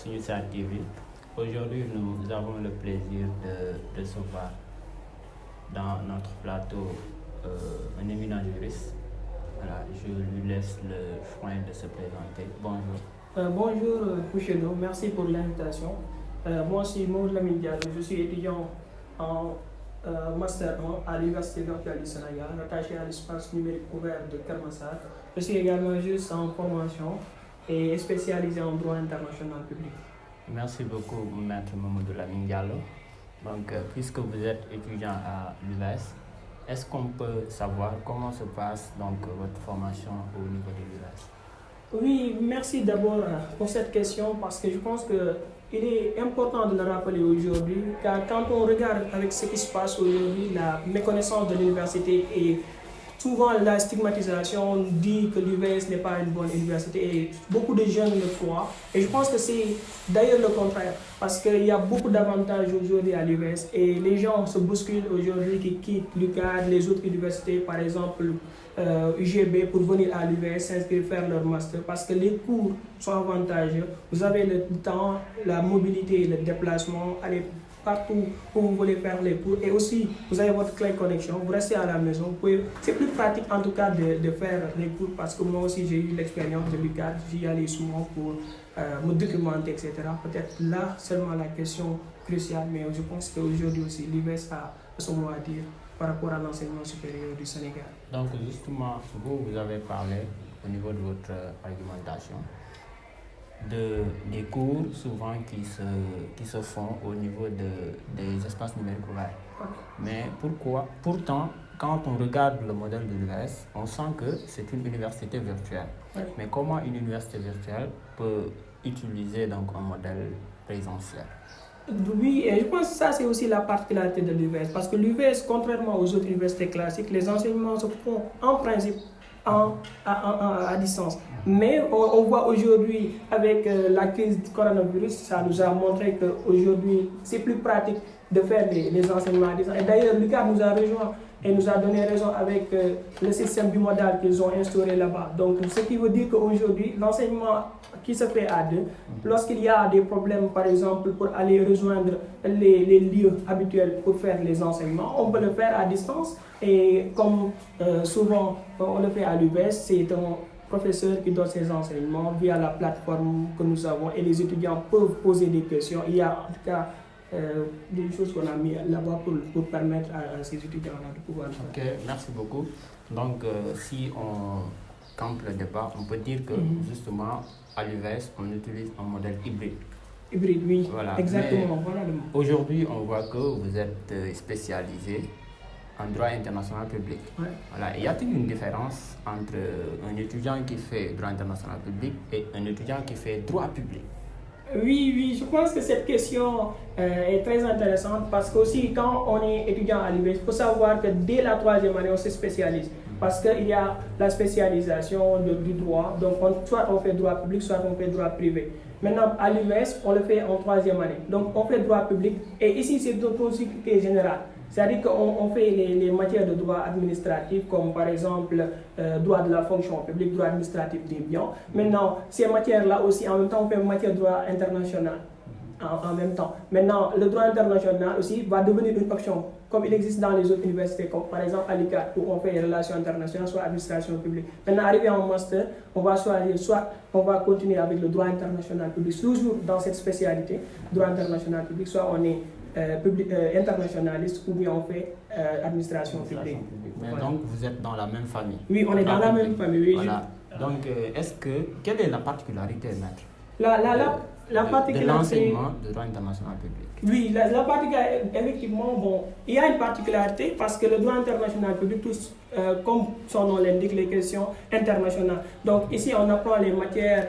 Sunussar TV. Aujourd'hui, nous avons le plaisir de recevoir dans notre plateau un éminent juriste. Voilà, je lui laisse le soin de se présenter. Bonjour. Bonjour Poucheno, merci pour l'invitation. Moi, c'est Maud Lamine Diallo, je suis étudiant en Master 1 à l'Université virtuelle du Sénégal, attaché à l'espace numérique ouvert de Keur Massar. Je suis également juriste en formation et spécialisé en droit international public. Merci beaucoup, Maître Mamadou Lamine Diallo. Donc, puisque vous êtes étudiant à l'UVS, est-ce qu'on peut savoir comment se passe donc votre formation au niveau de l'UVS? Oui, merci d'abord pour cette question parce que je pense qu'il est important de le rappeler aujourd'hui car quand on regarde avec ce qui se passe aujourd'hui, la méconnaissance de l'université et souvent la stigmatisation dit que l'UVS n'est pas une bonne université et beaucoup de jeunes le croient. Et je pense que c'est d'ailleurs le contraire parce qu'il y a beaucoup d'avantages aujourd'hui à l'UVS et les gens se bousculent aujourd'hui qui quittent l'UCAD, les autres universités, par exemple UGB pour venir à l'UVS s'inscrire, faire leur master parce que les cours sont avantageux. Vous avez le temps, la mobilité, le déplacement, aller partout où vous voulez faire les cours et aussi vous avez votre clé connexion, vous restez à la maison. C'est plus pratique en tout cas de faire les cours parce que moi aussi j'ai eu l'expérience de l'UCAD, j'y allais souvent pour me documenter, etc. Peut-être là seulement la question cruciale, mais je pense qu'aujourd'hui aussi l'UVS a son mot à dire par rapport à l'enseignement supérieur du Sénégal. Donc justement, vous avez parlé au niveau de votre argumentation des cours souvent qui se font au niveau des espaces numériques ouverts. Mais pourtant, quand on regarde le modèle de l'UVS, on sent que c'est une université virtuelle. Mais comment une université virtuelle peut utiliser donc un modèle présentiel? Oui, et je pense que ça c'est aussi la particularité de l'UVS parce que l'UVS, contrairement aux autres universités classiques, les enseignements se font en principe à distance. Mais on voit aujourd'hui avec la crise du coronavirus, ça nous a montré qu'aujourd'hui c'est plus pratique de faire les enseignements à distance. Et d'ailleurs, l'UCAD nous a rejoint et nous a donné raison avec le système bimodal qu'ils ont instauré là-bas. Donc, ce qui veut dire qu'aujourd'hui, l'enseignement qui se fait à deux, lorsqu'il y a des problèmes, par exemple, pour aller rejoindre les lieux habituels pour faire les enseignements, on peut le faire à distance. Et comme souvent on le fait à l'UVS, c'est un professeur qui donne ses enseignements via la plateforme que nous avons et les étudiants peuvent poser des questions. Il y a en tout cas des choses qu'on a mis là-bas pour permettre à ces étudiants-là de pouvoir faire. Ok, merci beaucoup. Donc, si on campe le débat, on peut dire que justement, à l'UVS, on utilise un modèle hybride. Hybride, oui, voilà, exactement. Voilà aujourd'hui, on voit que vous êtes spécialisé en droit international public. Ouais. Voilà. Y a-t-il une différence entre un étudiant qui fait droit international public et un étudiant qui fait droit public? Oui, je pense que cette question est très intéressante parce que aussi quand on est étudiant à l'UVS, il faut savoir que dès la troisième année, on se spécialise parce qu'il y a la spécialisation du droit, donc soit on fait droit public, soit on fait droit privé. Maintenant, à l'UVS, on le fait en troisième année, donc on fait droit public et ici c'est une possibilité générale. C'est-à-dire qu'on fait les matières de droit administratif, comme par exemple droit de la fonction publique, droit administratif des biens. Maintenant, ces matières-là aussi, en même temps, on fait matière de droit international. En même temps. Maintenant, le droit international aussi va devenir une option, comme il existe dans les autres universités, comme par exemple à l'UCAD, où on fait les relations internationales, soit administration publique. Maintenant, arrivé en master, on va choisir, soit on va continuer avec le droit international public, toujours dans cette spécialité, droit international public, soit on est internationaliste ou bien on fait administration publique. Mais voilà. Donc vous êtes dans la même famille? Oui, on est dans la même famille. Oui. Voilà. Donc quelle est la particularité, maître, la particularité de l'enseignement de droit international public? Oui, la particularité, effectivement, bon, il y a une particularité parce que le droit international public touche, comme son nom l'indique, les questions internationales. Donc ici, on apprend les matières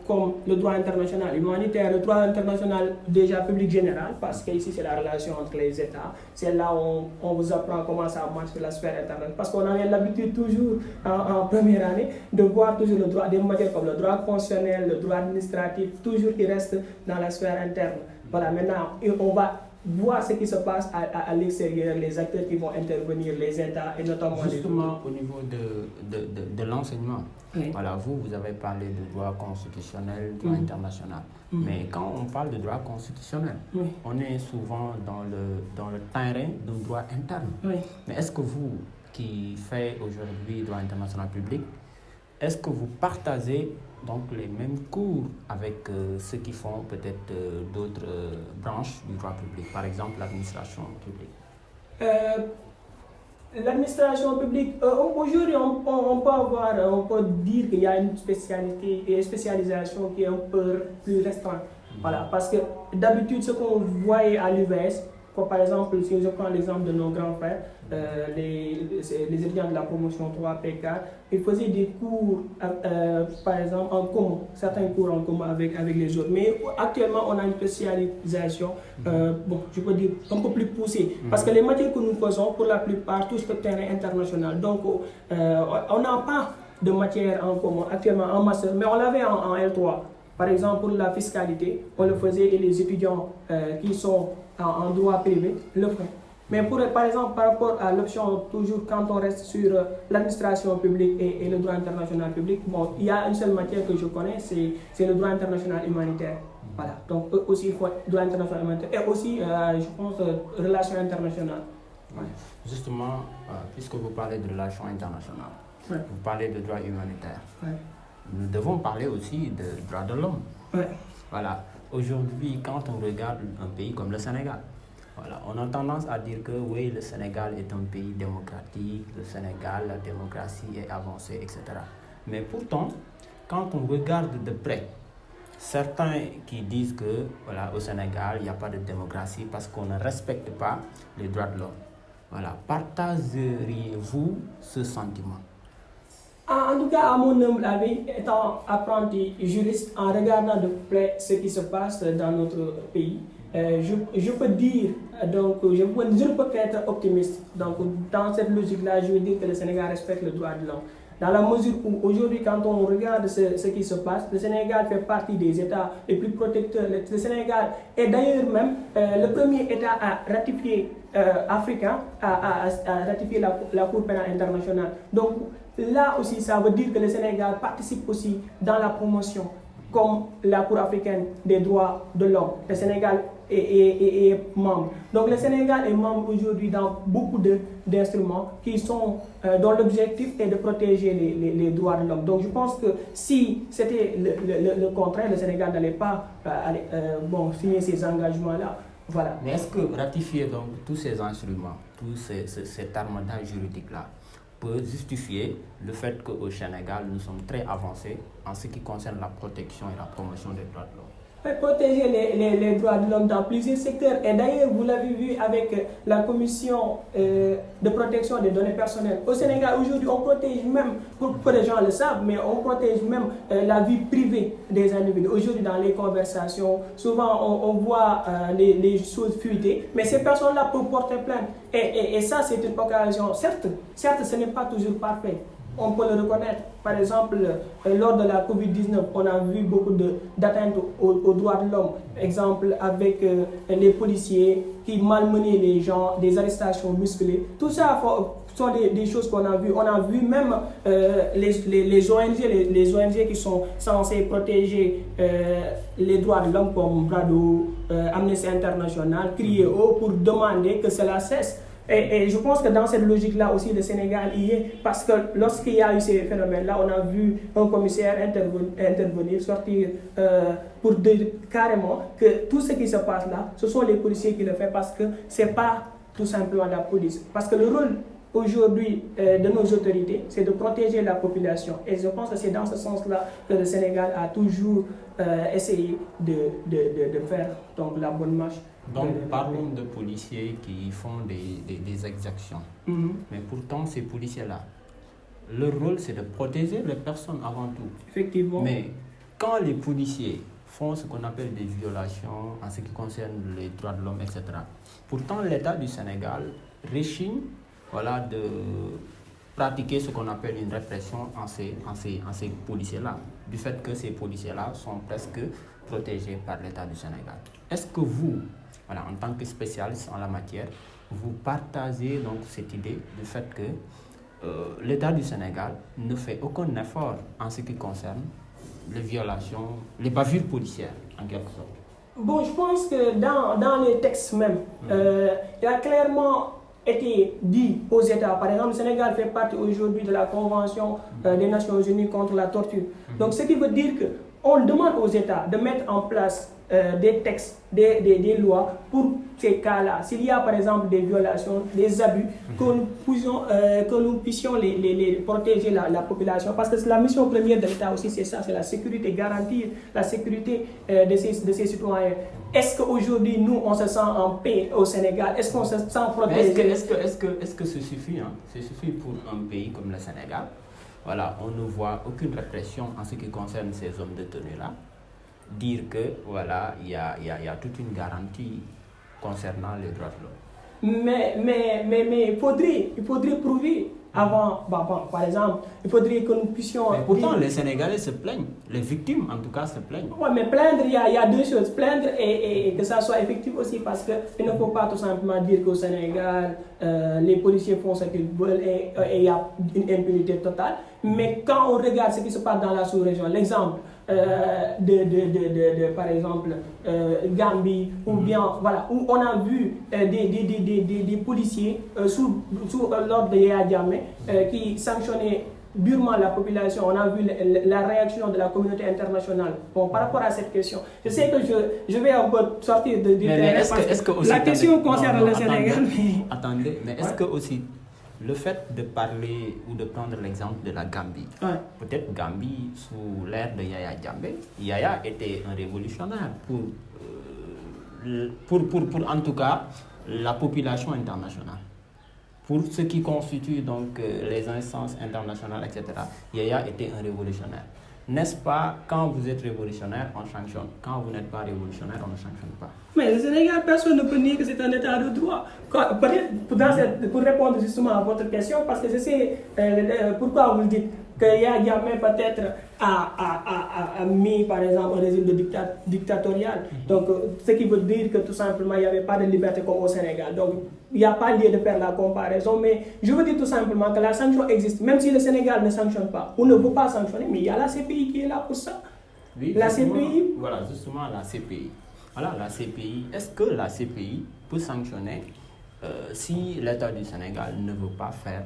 comme le droit international humanitaire, le droit international déjà public général, parce qu'ici, c'est la relation entre les États. C'est là où on vous apprend comment ça marche la sphère internationale. Parce qu'on avait l'habitude toujours, en première année, de voir toujours le droit, des matières comme le droit constitutionnel, le droit administratif, toujours qui reste dans la sphère interne. Voilà, maintenant, on va voir ce qui se passe à l'extérieur, les acteurs qui vont intervenir, les États et notamment justement au niveau de l'enseignement. Oui. Voilà, vous avez parlé de droit constitutionnel, droit international. Mais quand on parle de droit constitutionnel, on est souvent dans le terrain d'un droit interne. Mais est-ce que vous, qui faites aujourd'hui droit international public, est-ce que vous partagez donc les mêmes cours avec ceux qui font peut-être d'autres branches du droit public, par exemple l'administration publique? L'administration publique, aujourd'hui on peut dire qu'il y a une spécialité et une spécialisation qui est un peu plus restreinte. Voilà, parce que d'habitude ce qu'on voyait à l'UVS, comme par exemple si je prends l'exemple de nos grands frères, les étudiants de la promotion 3P4, ils faisaient des cours par exemple en commun, certains cours en commun avec les autres. Mais actuellement on a une spécialisation, je peux dire un peu plus poussée, parce que les matières que nous faisons pour la plupart touchent le terrain international. Donc on n'a pas de matière en commun actuellement en master, mais on l'avait en L3. Par exemple, pour la fiscalité, on le faisait et les étudiants qui sont en droit privé le font. Mais par exemple, par rapport à l'option, toujours quand on reste sur l'administration publique et le droit international public, il y a une seule matière que je connais, c'est le droit international humanitaire. Voilà, donc eux aussi, il faut droit international humanitaire et aussi, je pense, relations internationales. Ouais. Justement, puisque vous parlez de relations internationales, vous parlez de droit humanitaire. Nous devons parler aussi de droits de l'homme. Voilà. Aujourd'hui, quand on regarde un pays comme le Sénégal, voilà, on a tendance à dire que oui, le Sénégal est un pays démocratique, le Sénégal, la démocratie est avancée, etc. Mais pourtant, quand on regarde de près, certains qui disent que voilà, au Sénégal, il n'y a pas de démocratie parce qu'on ne respecte pas les droits de l'homme. Voilà. Partageriez-vous ce sentiment? En tout cas, à mon humble avis, étant apprenti juriste, en regardant de près ce qui se passe dans notre pays, je peux dire, donc je ne peux qu'être optimiste. Donc dans cette logique-là, je veux dire que le Sénégal respecte le droit de l'homme. Dans la mesure où aujourd'hui, quand on regarde ce qui se passe, le Sénégal fait partie des États les plus protecteurs. Le Sénégal est d'ailleurs même le premier État à ratifier africain, à ratifier la Cour pénale internationale. Donc là aussi, ça veut dire que le Sénégal participe aussi dans la promotion, comme la Cour africaine des droits de l'homme. Le Sénégal est membre. Donc le Sénégal est membre aujourd'hui dans beaucoup d'instruments qui sont, dont l'objectif est de protéger les droits de l'homme. Donc je pense que si c'était le contraire, le Sénégal n'allait pas signer ces engagements-là. Voilà. Mais est-ce que ratifier donc tous ces instruments, tout cet armada juridique-là, peut justifier le fait qu'au Sénégal, nous sommes très avancés en ce qui concerne la protection et la promotion des droits de l'homme? Protéger les droits de l'homme dans plusieurs secteurs. Et d'ailleurs, vous l'avez vu avec la commission de protection des données personnelles. Au Sénégal, aujourd'hui, on protège même, pour que les gens le savent, mais on protège même la vie privée des individus. Aujourd'hui, dans les conversations, souvent on voit les choses fuiter, mais ces personnes-là peuvent porter plainte. Et ça, c'est une occasion. Certes, ce n'est pas toujours parfait. On peut le reconnaître. Par exemple, lors de la Covid-19, on a vu beaucoup d'atteintes aux droits de l'homme. Exemple avec les policiers qui malmenaient les gens, des arrestations musclées. Tout ça sont des choses qu'on a vues. On a vu même les ONG qui sont censées protéger les droits de l'homme comme Brado, Amnesty International, crier haut pour demander que cela cesse. Et je pense que dans cette logique-là aussi, le Sénégal y est, parce que lorsqu'il y a eu ces phénomènes-là, on a vu un commissaire intervenir, sortir pour dire carrément que tout ce qui se passe là, ce sont les policiers qui le font, parce que ce n'est pas tout simplement la police. Parce que le rôle aujourd'hui de nos autorités, c'est de protéger la population. Et je pense que c'est dans ce sens-là que le Sénégal a toujours essayé de faire donc, la bonne marche. Donc, parlons de policiers qui font des exactions. Mais pourtant, ces policiers-là, leur rôle, c'est de protéger les personnes avant tout. Effectivement. Mais quand les policiers font ce qu'on appelle des violations en ce qui concerne les droits de l'homme, etc., pourtant, l'État du Sénégal rechigne de pratiquer ce qu'on appelle une répression en ces policiers-là, du fait que ces policiers-là sont presque protégés par l'État du Sénégal. Est-ce que vous, voilà, en tant que spécialiste en la matière, vous partagez donc cette idée du fait que l'État du Sénégal ne fait aucun effort en ce qui concerne les violations, les bavures policières, en quelque sorte? Bon, je pense que dans les textes même, il a clairement été dit aux États. Par exemple, le Sénégal fait partie aujourd'hui de la Convention des Nations Unies contre la torture. Donc, ce qui veut dire qu'on demande aux États de mettre en place des textes, des lois pour ces cas-là. S'il y a par exemple des violations, des abus, que nous puissions les protéger la population. Parce que la mission première de l'État aussi, c'est ça, c'est la sécurité, garantir la sécurité de ses citoyens. Est-ce qu'aujourd'hui, nous, on se sent en paix au Sénégal? Est-ce qu'on se sent protégé? Est-ce que ce suffit, hein? Ce suffit pour un pays comme le Sénégal? Voilà, on ne voit aucune répression en ce qui concerne ces hommes détenus-là. Dire que voilà, il y a toute une garantie concernant les droits de l'homme. Mais il faudrait prouver avant, par exemple, il faudrait que nous puissions... Mais pourtant, les Sénégalais se plaignent, les victimes en tout cas se plaignent. Oui, mais plaindre, il y a deux choses, plaindre et que ça soit effectif aussi, parce qu'il ne faut pas tout simplement dire qu'au Sénégal, les policiers font ce qu'ils veulent et il y a une impunité totale. Mais quand on regarde ce qui se passe dans la sous-région, l'exemple par exemple, Gambie, ou bien, voilà, où on a vu des policiers sous l'ordre de Yaya Jammeh qui sanctionnaient durement la population. On a vu la réaction de la communauté internationale. Bon, par rapport à cette question, je sais que je vais un peu sortir du terrain parce que la question concerne le Sénégal. Attendez, mais est-ce que aussi le fait de parler ou de prendre l'exemple de la Gambie, peut-être Gambie sous l'ère de Yaya Jammeh, Yaya était un révolutionnaire pour en tout cas la population internationale. Pour ce qui constitue donc les instances internationales, etc., Yaya était un révolutionnaire. N'est-ce pas, quand vous êtes révolutionnaire, on sanctionne. Quand vous n'êtes pas révolutionnaire, on ne sanctionne pas. Mais le Sénégal, personne ne peut nier que c'est un état de droit. Peut-être pour répondre justement à votre question, parce que je sais pourquoi vous le dites, qu'il y a même peut-être a mis par exemple un régime dictatorial. Donc, ce qui veut dire que tout simplement il n'y avait pas de liberté comme au Sénégal. Donc, il n'y a pas lieu de faire la comparaison, mais je veux dire tout simplement que la sanction existe. Même si le Sénégal ne sanctionne pas, on ne veut pas sanctionner, mais il y a la CPI qui est là pour ça. Oui, la CPI. Voilà, justement la CPI. Voilà, la CPI. Est-ce que la CPI peut sanctionner si l'État du Sénégal ne veut pas faire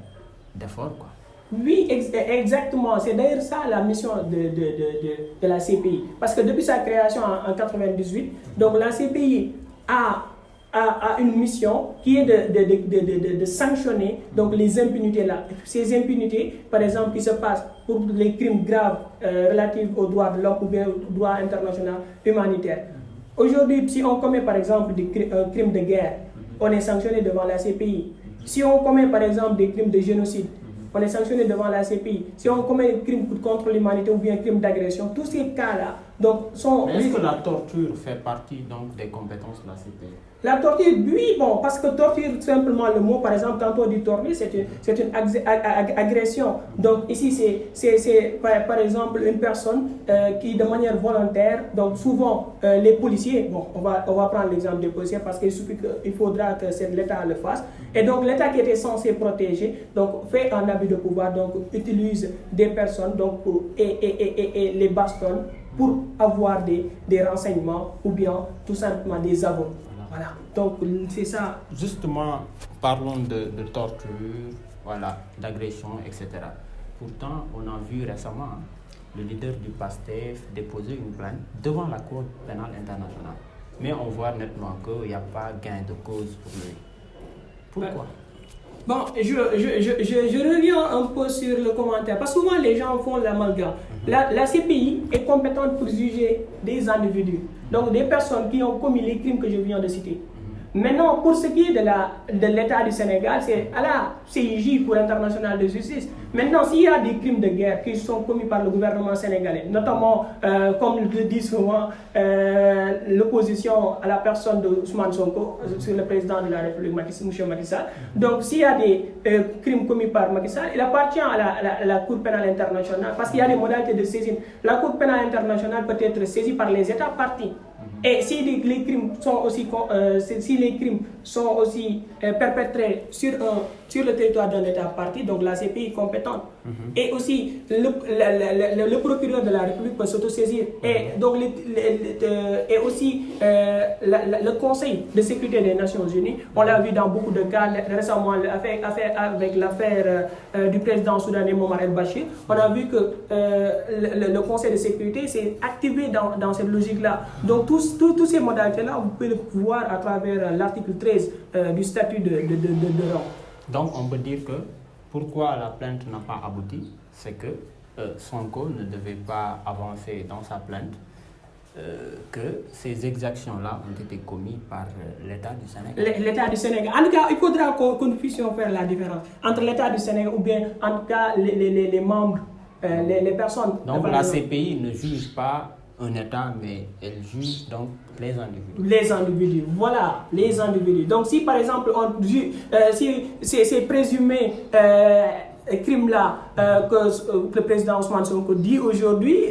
d'efforts, quoi? Oui, exactement. C'est d'ailleurs ça la mission de la CPI. Parce que depuis sa création en 1998, donc la CPI a une mission qui est de sanctionner donc les impunités là. Ces impunités, par exemple, qui se passent pour les crimes graves relatifs aux droits de l'homme ou bien aux droits internationaux humanitaires. Aujourd'hui, si on commet par exemple un crime de guerre, on est sanctionné devant la CPI. Si on commet par exemple des crimes de génocide, on est sanctionné devant la CPI. Si on commet un crime contre l'humanité ou bien un crime d'agression, tous ces cas-là sont... Mais est-ce que la torture fait partie donc des compétences de la CPI? La torture, oui, bon, parce que torture, simplement le mot, par exemple, quand on dit torture, c'est une agression. Donc ici, c'est par exemple une personne qui, de manière volontaire, donc souvent les policiers, bon, on va prendre l'exemple des policiers parce qu'il faudra que l'État le fasse. Et donc l'État qui était censé protéger, donc fait un abus de pouvoir, donc utilise des personnes donc, et les bastonne pour avoir des renseignements ou bien tout simplement des aveux. Voilà, donc c'est ça. Justement, parlons de torture, voilà, d'agression, etc. Pourtant, on a vu récemment le leader du PASTEF déposer une plainte devant la Cour pénale internationale. Mais on voit nettement qu'il n'y a pas gain de cause pour lui. Pourquoi? Bon, je reviens un peu sur le commentaire, parce que souvent les gens font l'amalgame. La CPI est compétente pour juger des individus, donc des personnes qui ont commis les crimes que je viens de citer. Maintenant, pour ce qui est de l'État du Sénégal, c'est à la CIJ, Cour internationale de justice. Maintenant, s'il y a des crimes de guerre qui sont commis par le gouvernement sénégalais, notamment, comme le dit souvent, l'opposition à la personne de Ousmane Sonko, sur le président de la République, M. Macky Sall. Donc, s'il y a des crimes commis par Macky Sall, il appartient à la Cour pénale internationale, parce qu'il y a des modalités de saisine. La Cour pénale internationale peut être saisie par les États partis. Et si les crimes sont aussi perpétrés sur le territoire d'un État parti, donc la CPI compétente, et aussi le procureur de la République peut s'autosaisir, et donc et aussi le Conseil de sécurité des Nations Unies, on l'a vu dans beaucoup de cas, récemment avec l'affaire du président soudanais Omar el-Bashir, on a vu que le Conseil de sécurité s'est activé dans cette logique-là. Donc tous ces modalités-là, vous pouvez le voir à travers l'article 13 du statut de Rome. Donc on peut dire que pourquoi la plainte n'a pas abouti, c'est que Sonko ne devait pas avancer dans sa plainte, que ces exactions-là ont été commises par l'État du Sénégal. L'État du Sénégal. En tout cas, il faudra que nous puissions faire la différence entre l'État du Sénégal ou bien en tout cas les membres, les personnes. Donc la CPI ne juge pas un État, mais elle juge donc les individus. Les individus, voilà, les individus. Donc si par exemple, si c'est présumé crime-là que le président Ousmane Sonko dit aujourd'hui,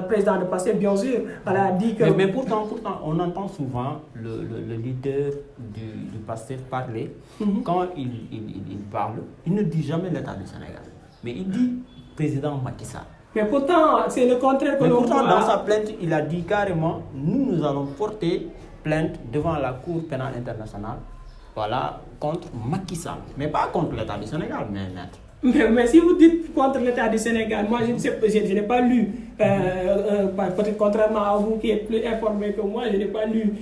président de PASTEF, bien sûr, voilà, dit que... Mais pourtant, on entend souvent le leader du PASTEF parler. Quand il parle, il ne dit jamais l'État du Sénégal, mais il dit président Macky Sall. Mais pourtant, c'est le contraire que l'on voit. Pourtant, dans sa plainte, il a dit carrément, nous allons porter plainte devant la Cour pénale internationale, voilà, contre Macky Sall, mais pas contre l'État du Sénégal, mais maître. Mais si vous dites contre l'État du Sénégal, moi je n'ai pas lu, peut-être contrairement à vous qui êtes plus informé que moi, je n'ai pas lu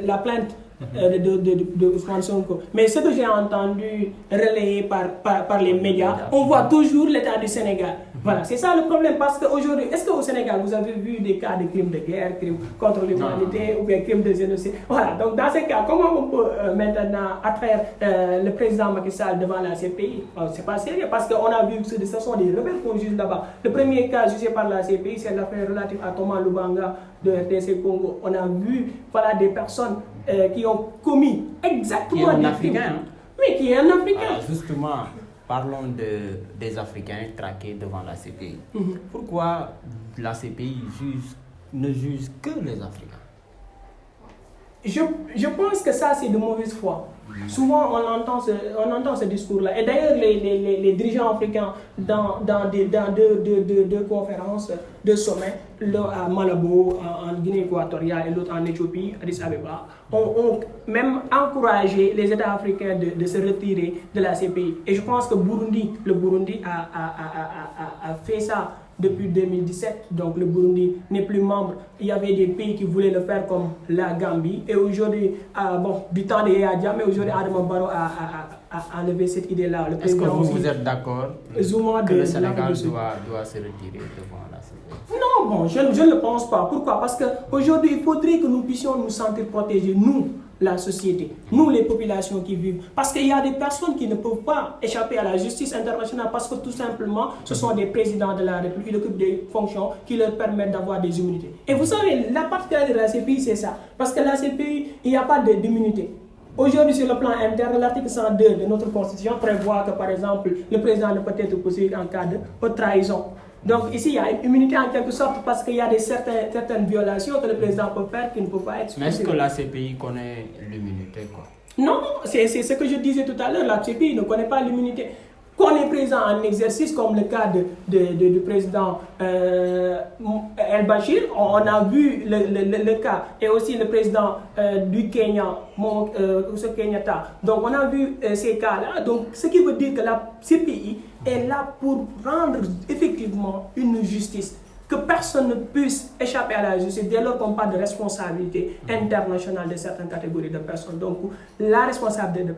la plainte de Ousmane Sonko. Mais ce que j'ai entendu relayé par les médias, on voit toujours l'État du Sénégal. Voilà, c'est ça le problème, parce qu'aujourd'hui, est-ce qu'au Sénégal, vous avez vu des cas de crimes de guerre, crimes contre l'humanité ou bien crimes de génocide? Voilà, donc dans ces cas, comment on peut maintenant attraire le président Macky Sall devant la CPI? C'est pas sérieux, parce qu'on a vu que ce sont des rebelles qu'on juge là-bas. Le premier cas jugé par la CPI, c'est l'affaire relative à Thomas Lubanga de RTC Congo. On a vu, voilà, des personnes qui ont commis exactement des crimes. Africain, hein? Oui, qui est un Africain. Alors justement, parlons des Africains traqués devant la CPI. Pourquoi la CPI ne juge que les Africains? Je pense que ça, c'est de mauvaise foi. Souvent, on entend ce discours-là. Et d'ailleurs, les dirigeants africains, dans deux conférences, deux sommets, l'un à Malabo, en Guinée équatoriale, et l'autre en Éthiopie, Addis Abeba, ont même encouragé les États africains de se retirer de la CPI. Et je pense que le Burundi a fait ça depuis 2017, donc le Burundi n'est plus membre. Il y avait des pays qui voulaient le faire comme la Gambie. Et aujourd'hui, du temps de Yaya Jammeh, mais aujourd'hui Adama Barrow a enlevé cette idée-là. Est-ce que vous êtes d'accord que le Sénégal doit se retirer devant la CPI? Non, bon, je ne le pense pas. Pourquoi? Parce qu'aujourd'hui, il faudrait que nous puissions nous sentir protégés, nous, la société, nous les populations qui vivent. Parce qu'il y a des personnes qui ne peuvent pas échapper à la justice internationale parce que tout simplement, ce sont des présidents de la République qui occupent des fonctions qui leur permettent d'avoir des immunités. Et vous savez, la particularité de la CPI, c'est ça. Parce que la CPI, il n'y a pas d'immunité. Aujourd'hui, sur le plan interne, l'article 102 de notre Constitution prévoit que, par exemple, le président ne peut être poursuivi en cas de trahison. Donc ici, il y a une immunité en quelque sorte parce qu'il y a certaines violations que le président peut faire qui ne peuvent pas être... Mais est-ce que la CPI connaît l'immunité, quoi? Non, c'est ce que je disais tout à l'heure, la CPI ne connaît pas l'immunité. Qu'on est présent en exercice, comme le cas du président El-Bashir, on a vu le cas, et aussi le président du Kenya, Kenyatta. Donc on a vu ces cas-là. Donc ce qui veut dire que la CPI est là pour rendre effectivement une justice, que personne ne puisse échapper à la justice dès lors qu'on parle de responsabilité internationale de certaines catégories de personnes. Donc la responsabilité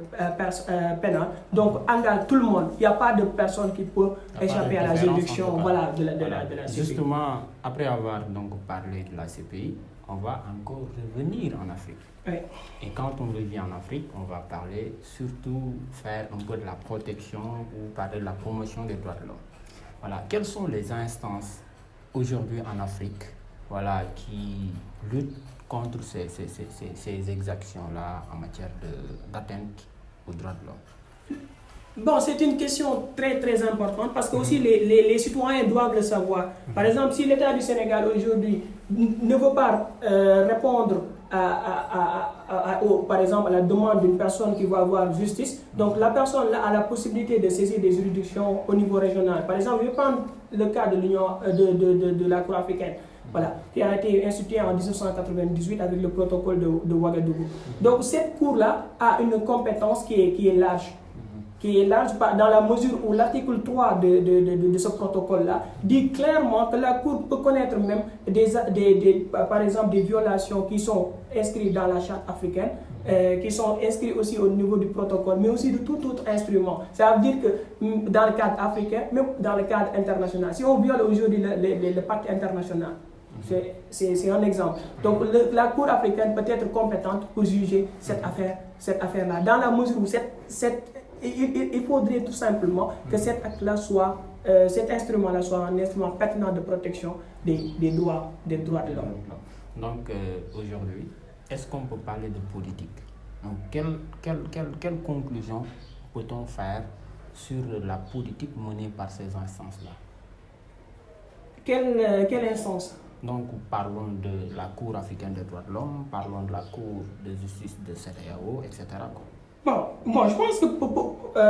pénale engage tout le monde. Il n'y a pas de personne qui peut échapper à la juridiction de la CPI. Justement, après avoir donc parlé de la CPI, on va encore revenir en Afrique. Oui. Et quand on revient en Afrique, on va parler surtout faire un peu de la protection ou parler de la promotion des droits de l'homme. Voilà, quelles sont les instances aujourd'hui en Afrique, voilà, qui luttent contre ces exactions-là en matière d'atteinte aux droits de l'homme? Bon, c'est une question très très importante parce que aussi les citoyens doivent le savoir. Par exemple, si l'État du Sénégal aujourd'hui ne veut pas répondre par exemple à la demande d'une personne qui va avoir justice, donc la personne là a la possibilité de saisir des juridictions au niveau régional. Par exemple, je vais prendre le cas de la Cour africaine. Voilà, qui a été instituée en 1998 avec le protocole de Ouagadougou. Donc cette cour-là a une compétence qui est large. Dans la mesure où l'article 3 de ce protocole-là dit clairement que la Cour peut connaître même par exemple des violations qui sont inscrites dans la charte africaine, qui sont inscrites aussi au niveau du protocole, mais aussi de tout autre instrument. Ça veut dire que dans le cadre africain, même dans le cadre international, si on viole aujourd'hui le pacte international, c'est un exemple. Donc la Cour africaine peut être compétente pour juger cette affaire-là, dans la mesure où il faudrait tout simplement que cet instrument-là soit un instrument pertinent de protection des droits de l'homme. Donc aujourd'hui, est-ce qu'on peut parler de politique? Donc quelle conclusion peut-on faire sur la politique menée par ces instances-là? Quelle instance? Donc parlons de la Cour africaine des droits de l'homme, parlons de la Cour de justice de CEDEAO, etc. Bon, je pense que,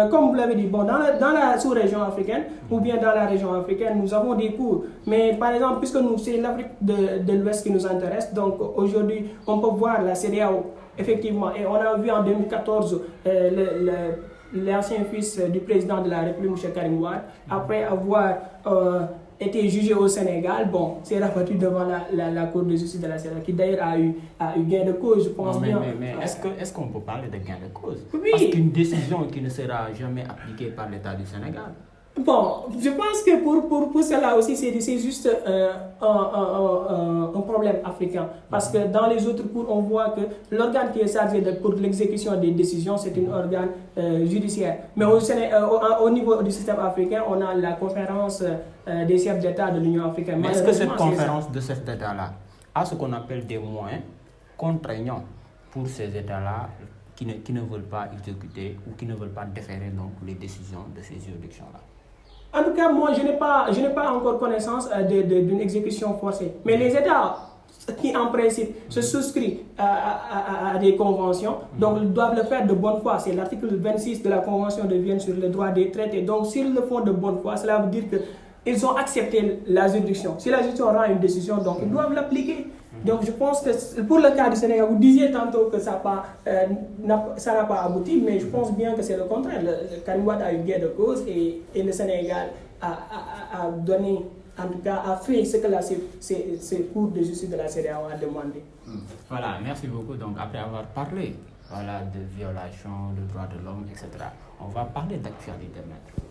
comme vous l'avez dit, dans la sous-région africaine ou bien dans la région africaine, nous avons des cours. Mais par exemple, puisque c'est l'Afrique de l'Ouest qui nous intéresse, donc aujourd'hui, on peut voir la CEDEAO, effectivement. Et on a vu en 2014 l'ancien fils du président de la République, M. Karim Wade, après avoir été jugé au Sénégal, s'est rabattu devant la Cour de justice de la CEDEAO, qui d'ailleurs a eu gain de cause, je pense bien. Mais est-ce qu'on peut parler de gain de cause? Oui. Parce qu'une décision qui ne sera jamais appliquée par l'État du Sénégal. Bon, je pense que pour cela aussi, c'est juste un problème africain. Parce que dans les autres cours, on voit que l'organe qui est chargé pour l'exécution des décisions, c'est un organe judiciaire. Mais au niveau du système africain, on a la conférence des chefs d'État de l'Union africaine. Mais est-ce que cette conférence de chefs d'État-là a ce qu'on appelle des moyens contraignants pour ces États-là qui ne veulent pas exécuter ou qui ne veulent pas déférer donc les décisions de ces juridictions-là? En tout cas, moi, je n'ai pas encore connaissance d'une exécution forcée. Mais les États qui, en principe, se souscrivent à des conventions, donc ils doivent le faire de bonne foi. C'est l'article 26 de la Convention de Vienne sur les droits des traités. Donc, s'ils le font de bonne foi, cela veut dire qu'ils ont accepté la juridiction. Si la juridiction rend une décision, donc ils doivent l'appliquer. Donc je pense que pour le cas du Sénégal, vous disiez tantôt que ça n'a pas abouti, mais je pense bien que c'est le contraire. Le Karim Wade a eu gain de cause et le Sénégal a donné, en tout cas, a fait ce que ces cours de justice de la CEDEAO a demandé. Voilà, merci beaucoup. Donc après avoir parlé de violation de droits de l'homme, etc., on va parler d'actualité maintenant.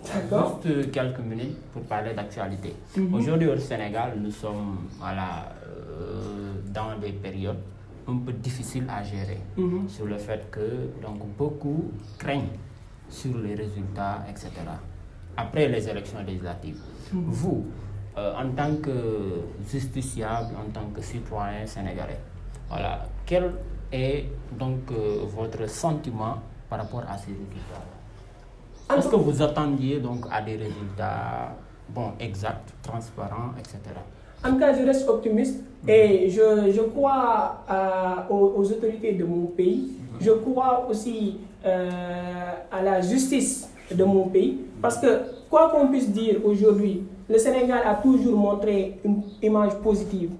Juste quelques minutes pour parler d'actualité. Aujourd'hui au Sénégal, nous sommes dans des périodes un peu difficiles à gérer, sur le fait que beaucoup craignent sur les résultats, etc. Après les élections législatives. Vous, en tant que justiciable, en tant que citoyen sénégalais, quel est donc votre sentiment par rapport à ces résultats? Est-ce que vous attendiez donc à des résultats exacts, transparents, etc.? En tout cas, je reste optimiste et je crois aux autorités de mon pays. Je crois aussi à la justice de mon pays. Parce que, quoi qu'on puisse dire aujourd'hui, le Sénégal a toujours montré une image positive.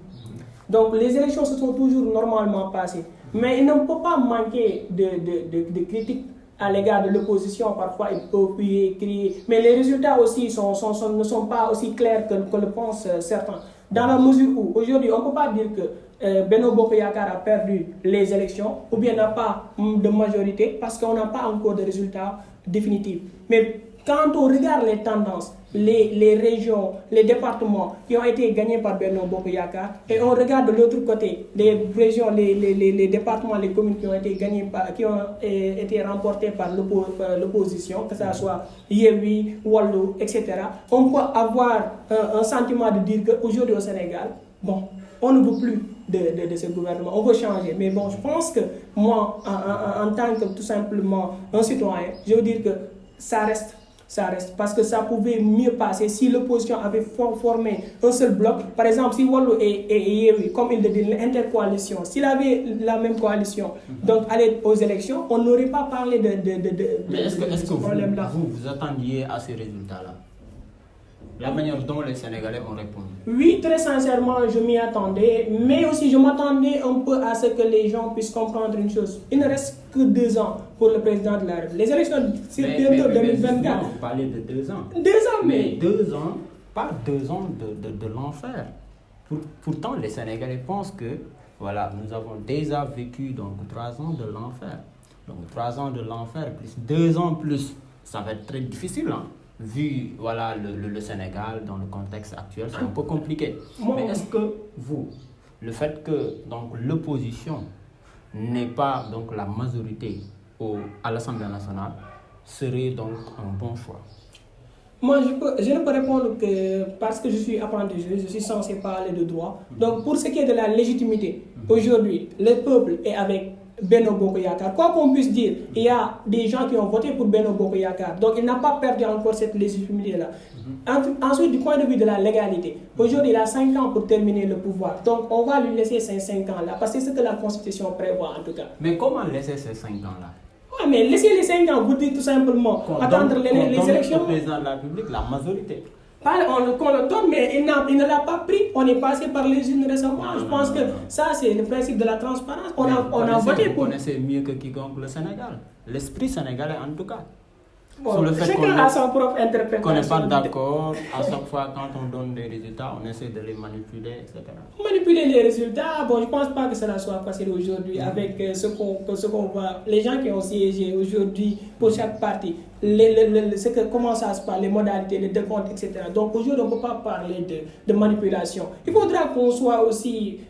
Donc, les élections se sont toujours normalement passées. Mais il ne peut pas manquer de critiques à l'égard de l'opposition. Parfois, ils peuvent crier. Mais les résultats aussi ne sont pas aussi clairs que le pensent certains. Dans la mesure où, aujourd'hui, on ne peut pas dire que Benno Bokk Yakaar a perdu les élections ou bien n'a pas de majorité parce qu'on n'a pas encore de résultats définitifs. Mais quand on regarde les tendances, les régions, les départements qui ont été gagnés par Benno Bokk Yakaar, et on regarde de l'autre côté, les régions, les départements, les communes qui ont été gagnés qui ont été remportés par l'opposition, que ce soit Yewwi, Wallu, etc., on peut avoir un sentiment de dire qu'aujourd'hui au Sénégal, bon, on ne veut plus de ce gouvernement, on veut changer. Mais bon, je pense que moi, en tant que tout simplement un citoyen, je veux dire que ça reste. Parce que ça pouvait mieux passer si l'opposition avait formé un seul bloc. Par exemple, si Wallu et Yewwi, comme il le dit, l'intercoalition, s'il avait la même coalition, donc aller aux élections, on n'aurait pas parlé de Mais est-ce que ce problème-là. vous attendiez à ces résultats-là? La manière dont les Sénégalais ont répondu. Oui, très sincèrement, je m'y attendais, mais aussi je m'attendais un peu à ce que les gens puissent comprendre une chose. Il ne reste que 2 ans pour le président de la République. Les élections, c'est bientôt 2024. Vous parlez de 2 ans. 2 ans, mais 2 ans, pas 2 ans de l'enfer. Pourtant, les Sénégalais pensent que, voilà, nous avons déjà vécu donc 3 ans de l'enfer. Donc 3 ans de l'enfer plus 2 ans plus, ça va être très difficile, hein. Vu voilà, le Sénégal dans le contexte actuel, c'est un peu compliqué. Mais est-ce que vous, le fait que donc, l'opposition n'ait pas donc, la majorité à l'Assemblée nationale serait donc un bon choix? Moi, je ne peux répondre que parce que je suis apprenti juge, je suis censé parler de droit. Donc, pour ce qui est de la légitimité, aujourd'hui, le peuple est avec Benno Bokk Yakaar. Quoi qu'on puisse dire, il y a des gens qui ont voté pour Benno Bokk Yakaar. Donc, il n'a pas perdu encore cette légitimité-là. Ensuite, du point de vue de la légalité, aujourd'hui, il a 5 ans pour terminer le pouvoir. Donc, on va lui laisser ces 5 ans-là, parce que c'est ce que la Constitution prévoit, en tout cas. Mais comment laisser ces 5 ans-là? Oui, mais laissez les 5 ans, vous dites tout simplement, attendre les élections. Le président de la République, la majorité. On le donne, mais il ne l'a pas pris. On est passé par les urnes récemment. Je pense que ça, c'est le principe de la transparence. On a voté pour. Vous connaissez mieux que quiconque le Sénégal. L'esprit sénégalais, en tout cas. Bon, chacun a son propre interprétation. Qu'on n'est pas d'accord, à chaque fois quand on donne des résultats, on essaie de les manipuler, etc. Manipuler les résultats, bon, je ne pense pas que cela soit facile aujourd'hui avec ce qu'on voit. Les gens qui ont siégé aujourd'hui pour chaque parti, comment ça se passe, les modalités, les décomptes, etc. Donc aujourd'hui, on ne peut pas parler de manipulation. Il faudra qu'on soit aussi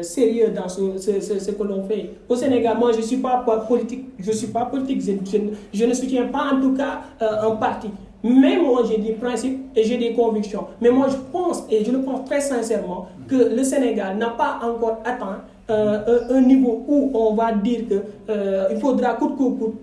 sérieux dans ce que l'on fait. Au Sénégal, moi, je ne suis pas politique. Je ne soutiens pas en tout cas un parti. Mais moi, j'ai des principes et j'ai des convictions. Mais moi, je pense, et je le pense très sincèrement, que le Sénégal n'a pas encore atteint un niveau où on va dire qu'il faudra coûte que coûte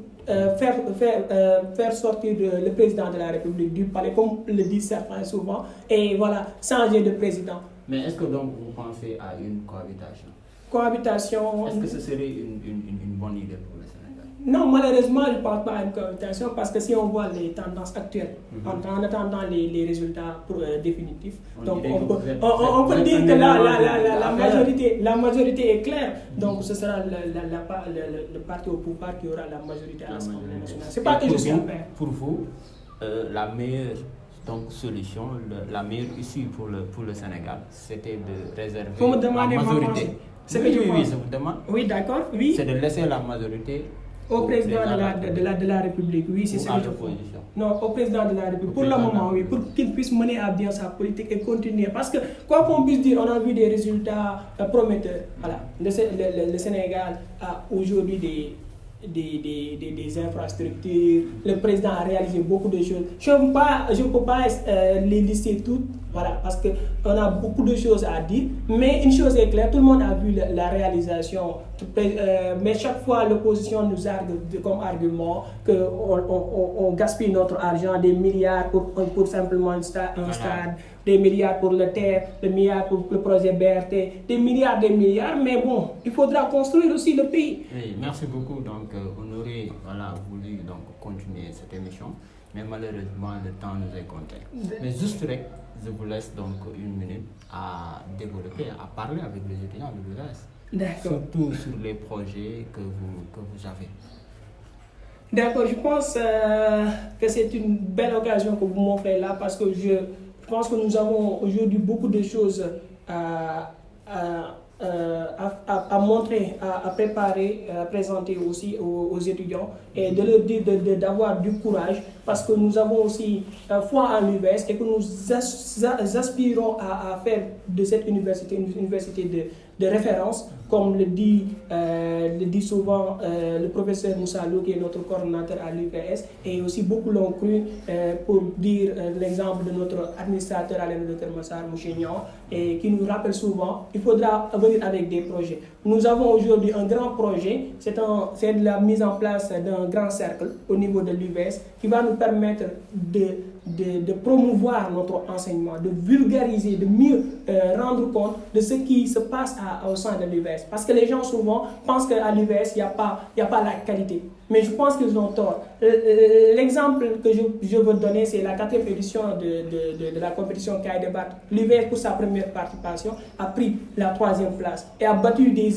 faire sortir le président de la République du palais, comme le disent certains souvent, et voilà, changer de président. Mais est-ce que donc vous pensez à une cohabitation? Cohabitation. Est-ce que ce serait une bonne idée pour le Sénégal? Non, malheureusement, je ne pense pas à une cohabitation parce que si on voit les tendances actuelles, en attendant les résultats définitifs, donc on peut dire que la majorité est claire. Donc ce sera le parti au pouvoir qui aura la majorité à l'Assemblée nationale. C'est pas que je suis en paix. Pour vous, la meilleure solution, la meilleure issue pour le Sénégal, c'était de réserver la majorité. C'est que je pense. Je vous demande. Oui, d'accord. Oui. C'est de laisser la majorité au président de la République. Oui, c'est ça. Non, au président de la République. Pour le moment, oui, pour qu'il puisse mener à bien sa politique et continuer. Parce que, quoi qu'on puisse dire, on a vu des résultats prometteurs. Voilà. Le Sénégal a aujourd'hui des infrastructures. Le président a réalisé beaucoup de choses. Je ne peux pas les lister toutes, voilà, parce qu'on a beaucoup de choses à dire. Mais une chose est claire, tout le monde a vu la réalisation. Mais chaque fois, l'opposition nous argue comme argument qu'on gaspille notre argent, des milliards pour simplement un stade, des milliards pour le terre, des milliards pour le projet BRT, des milliards, mais bon, il faudra construire aussi le pays. Oui, merci beaucoup. Donc, on aurait voulu continuer cette émission, mais malheureusement, le temps nous est compté. Mais juste, je vous laisse donc 1 minute à développer, à parler avec les étudiants de l'UVS. D'accord. Surtout sur les projets que vous avez. D'accord, je pense que c'est une belle occasion que vous m'offrez là parce que je pense que nous avons aujourd'hui beaucoup de choses à montrer, à préparer, à présenter aussi aux étudiants et de leur dire d'avoir du courage parce que nous avons aussi foi en l'UVS et que nous aspirons à faire de cette université une université de référence, comme le dit souvent le professeur Moussa Lo, qui est notre coordonnateur à l'UVS, et aussi beaucoup l'ont cru pour dire l'exemple de notre administrateur à l'ENA de Kermassar, Mouchénian, et qui nous rappelle souvent il faudra venir avec des projets. Nous avons aujourd'hui un grand projet, c'est la mise en place d'un grand cercle au niveau de l'UVS qui va nous permettre de promouvoir notre enseignement, de vulgariser, de mieux rendre compte de ce qui se passe au sein de l'UVS. Parce que les gens souvent pensent qu'à l'UVS, il n'y a pas la qualité. Mais je pense qu'ils ont tort. L'exemple que je veux donner, c'est la 4e édition de la compétition CAIDEBAT. L'UVS, pour sa première participation, a pris la 3e place et a battu des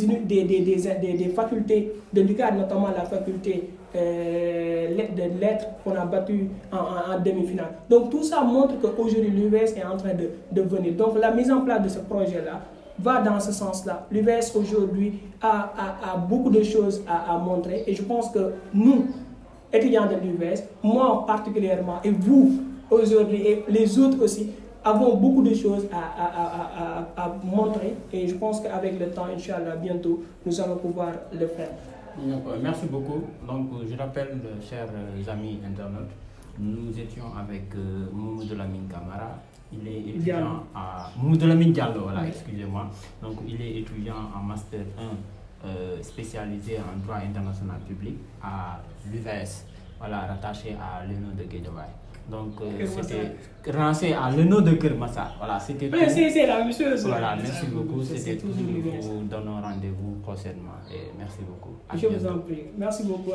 facultés de l'UQAD, notamment la faculté de lettres qu'on a battu en demi-finale. Donc tout ça montre qu'aujourd'hui l'UVS est en train de venir. Donc la mise en place de ce projet-là va dans ce sens-là. L'UVS aujourd'hui a beaucoup de choses à montrer et je pense que nous, étudiants de l'UVS, moi particulièrement et vous aujourd'hui et les autres aussi, avons beaucoup de choses à montrer et je pense qu'avec le temps, Inch'Allah, bientôt, nous allons pouvoir le faire. Merci beaucoup. Donc, je rappelle, chers amis internautes, nous étions avec Mamadou Lamine Camara. Il est étudiant à Mamadou Lamine Diallo, voilà, excusez-moi. Donc, il est étudiant en Master 1 spécialisé en droit international public à l'UVS, voilà, rattaché à l'ENO de Guédiawaye. Donc, c'était rancé à l'ENO de Kermassar. Voilà, c'était tout. C'est la même chose. Voilà, merci beaucoup. C'était tout. Nous vous donnons rendez-vous prochainement. Et merci beaucoup. Je vous en prie. Merci beaucoup.